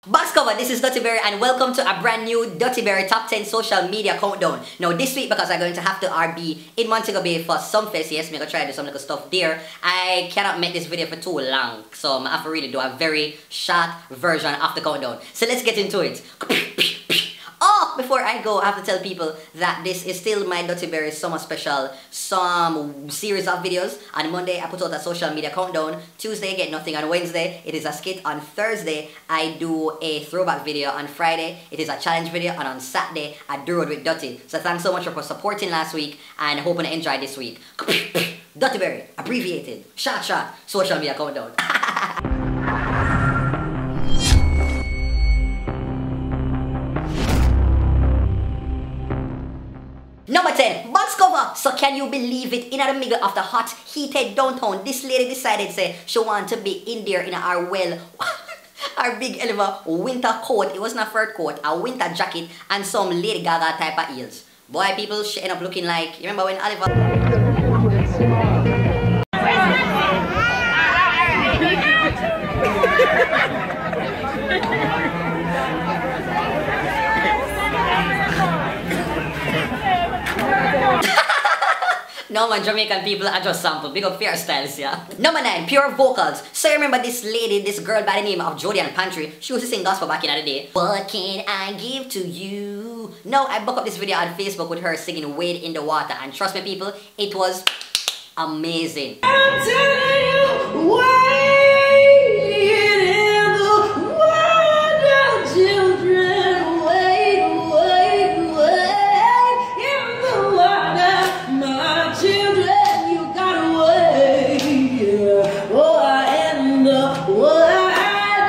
Box cover, this is Dutty Berry and welcome to a brand new Dutty Berry Top 10 Social Media Countdown. Now this week, because I'm going to have to RB in Montego Bay for some fest, yes, I'm going to try to do some little stuff there. I cannot make this video for too long, so I have to really do a very short version of the countdown. So let's get into it. Oh, before I go, I have to tell people that this is still my Dutty Berry Summer Special, some series of videos. On Monday, I put out a social media countdown. Tuesday, get nothing. On Wednesday, it is a skit. On Thursday, I do a throwback video. On Friday, it is a challenge video. And on Saturday, I do it with Dutty. So thanks so much for supporting last week and hoping to enjoy this week. Dutty Berry, abbreviated, short, social media countdown. Number 10, box cover. So can you believe it? In the middle of the hot, heated downtown, this lady decided say she want to be in there in our our big elevator winter coat. It wasn't a fur coat, a winter jacket, and some Lady Gaga type of heels. Boy, people, she ended up looking like, you remember when Oliver... No man, Jamaican people are just sample. Big up hairstyles, yeah. Number 9, pure vocals. So you remember this lady, this girl by the name of Jodie and Pantry. She used to sing gospel back in the day. What can I give to you? Now I buck up this video on Facebook with her singing Wade in the Water, and trust me people, it was amazing. I'm telling you, wade in the water, children, wade in the water, my children, you gotta wade. Oh, I end up what I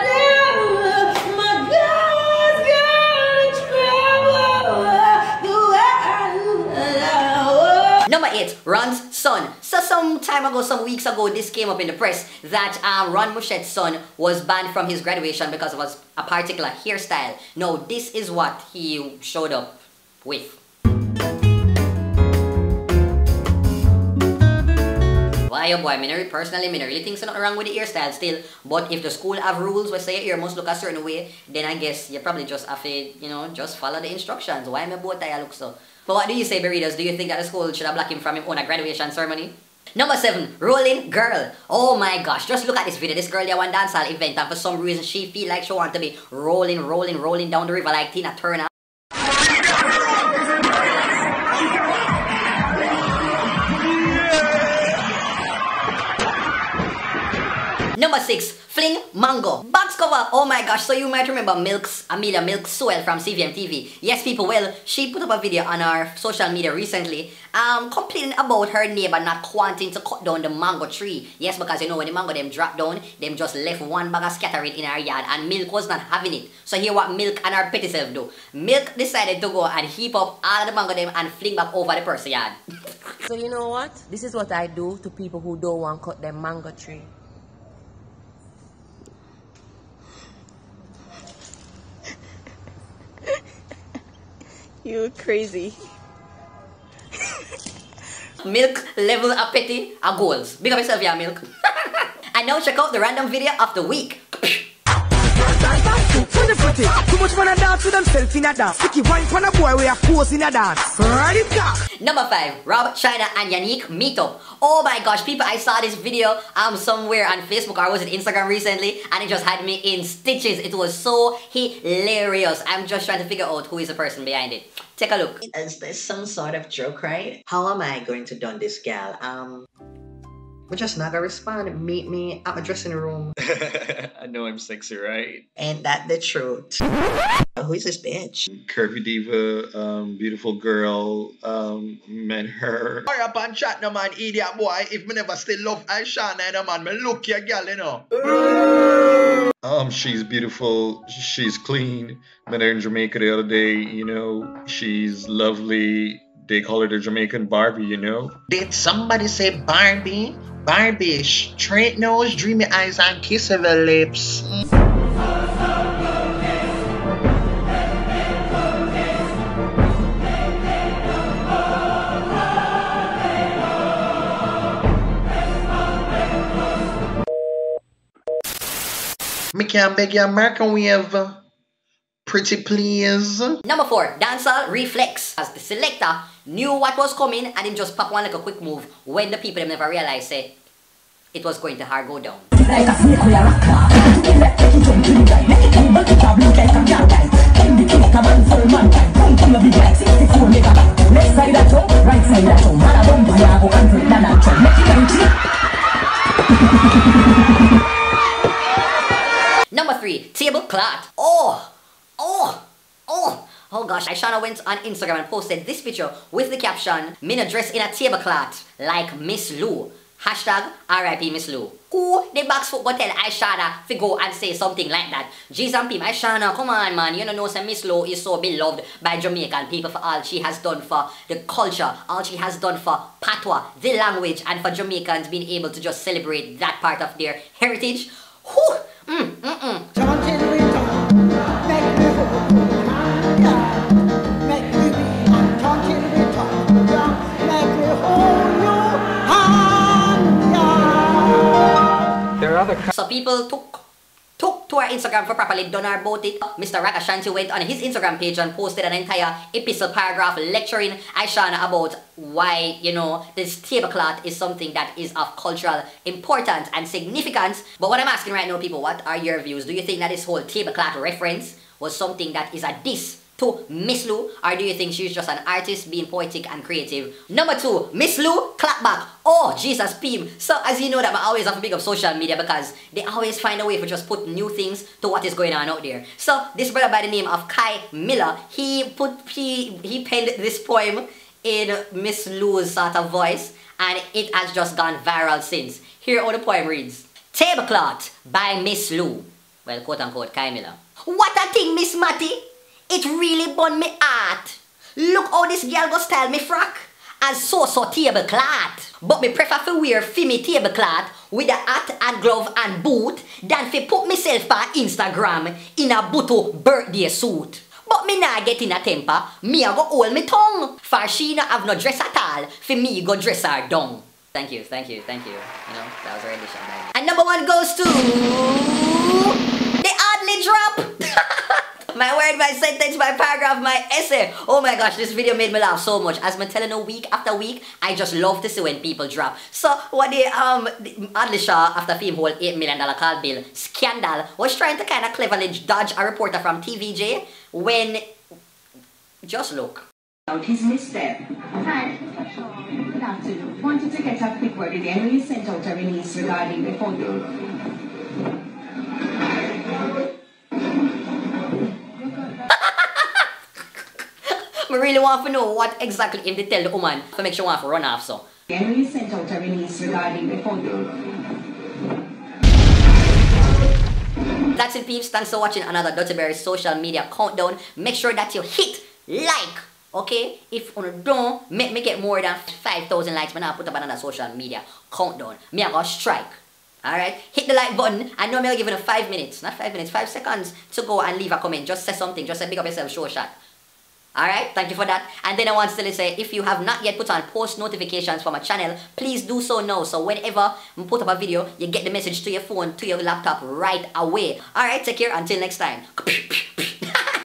do, my God's gonna travel. Number 8, Ron's son. So some time ago, some weeks ago, this came up in the press that Ron Mushet's son was banned from his graduation because of a particular hairstyle. Now, this is what he showed up with. Why, oh boy, personally, I really think there's nothing wrong with the hairstyle still. But if the school have rules where say your hair must look a certain way, then I guess you probably just have to, you know, just follow the instructions. Why my bow tie look so? But what do you say, Burritos? Do you think that the school should have blocked him from his own graduation ceremony? Number 7, Rolling Girl. Oh my gosh, just look at this video. This girl there one dancehall event, and for some reason she feel like she want to be rolling down the river like Tina Turner. Number 6, Fling Mango. Box cover. Oh my gosh, so you might remember Amelia Milk Sewell from CVM TV. Yes, people, well, she put up a video on our social media recently complaining about her neighbor not wanting to cut down the mango tree. Yes, because you know when the mango them drop down, them just left one bag of scattering in our yard and Milk was not having it. So here what Milk and her petty self do. Milk decided to go and heap up all of the mango them and fling back over the person's yard. So you know what? This is what I do to people who don't want to cut their mango tree. You crazy. Milk level a petty a goals. Big up yourself, yeah, Milk. And now check out the random video of the week. Too much man a dance with themself in a dance. Sticky wine for a boy we are pose in a dance. Ready, go. Number 5, ROBECHYNA and Unique meet up. Oh my gosh, people, I saw this video somewhere on Facebook or was it Instagram recently, and it just had me in stitches. It was so hilarious. I'm just trying to figure out who is the person behind it. Take a look. Is this some sort of joke, right? How am I going to done this gal? We're just not gonna respond. Meet me at my dressing room. I know I'm sexy, right? Ain't that the truth? Who is this bitch? Curvy diva, beautiful girl, met her. Hurry up and chat no man, idiot boy. If me never still love Ishawna no man, me look your girl, you know. She's beautiful, she's clean. Met her in Jamaica the other day, you know. She's lovely. They call her the Jamaican Barbie, you know. Did somebody say Barbie? Barbie, straight nose, dreamy eyes, and kissable lips. Me can't beg your microwave. Pretty please. Number 4, dancehall reflex. As the selector knew what was coming and him just pop one like a quick move when the people never realized say it was going to hard go down. Like a snake we a rock. Make it jump to the guy. Make it come back to blue like a cat guy. Indicator man for mankind. Come to your big like 64 megabyte. Left side a jump, right side a jump. Man a bump and a go control than a jump. Make it 90. Number 3, tablecloth. Oh gosh, Ishawna went on Instagram and posted this picture with the caption, "Me no dress in a tablecloth like Miss Lou." Hashtag RIP Miss Lou. Who the box foot go tell Ishawna to go and say something like that? Jeez and Pim, Ishawna, come on man, you know say Miss Lou is so beloved by Jamaican people for all she has done for the culture, all she has done for patois, the language, and for Jamaicans being able to just celebrate that part of their heritage. Whew. So people took to our Instagram for properly done our about it. Mr. Rakashanti went on his Instagram page and posted an entire epistle paragraph lecturing Ishawna about why, you know, this tablecloth is something that is of cultural importance and significance. But what I'm asking right now, people, what are your views? Do you think that this whole tablecloth reference was something that is a diss to Miss Lou, or do you think she's just an artist being poetic and creative? Number 2, Miss Lou, clap back. Oh, Jesus, Pim. So as you know that I always have to pick up social media because they always find a way to just put new things to what is going on out there. So this brother by the name of Kai Miller, he penned this poem in Miss Lou's sort of voice, and it has just gone viral since. Here how the poem reads. Tablecloth by Miss Lou. Well, quote unquote, Kai Miller. What a thing, Miss Matty. It really bun me heart. Look how this girl go style me frock as so tablecloth. But me prefer to wear me tablecloth with a hat and glove and boot than to put myself on Instagram in a buto birthday suit. But me nah get in a temper, me a go hold me tongue. For she not have no dress at all, for me go dress her down. Thank you. You know, that was a rendition. And number 1 goes to the Audley drop. My word, my sentence, my paragraph, my essay. Oh my gosh, this video made me laugh so much. As I'm telling you, week after week, I just love to see when people drop. So, what the Audley Shaw, after film whole $8 million call bill scandal, was trying to kind of cleverly dodge a reporter from TVJ when... Just look. His misstep. Hi. Good afternoon. Wanted to get a quick word with you. Emily sent out a release regarding the photo. I really want to know what exactly him did tell the woman to make sure want to run off so. Emily sent out a release regarding the photo. That's it, peeps. Thanks for watching another DuttyBerry social media countdown. Make sure that you hit like, okay? If you don't, make me get more than 5,000 likes when I put up another social media countdown. Me I gonna strike. Alright? Hit the like button. I know me I'll give it 5 minutes. Not 5 minutes, 5 seconds to go and leave a comment. Just say something. Just say big up yourself, show shot. Alright, thank you for that. And then I want to say, if you have not yet put on post notifications for my channel, please do so now. So whenever I put up a video, you get the message to your phone, to your laptop right away. Alright, take care. Until next time.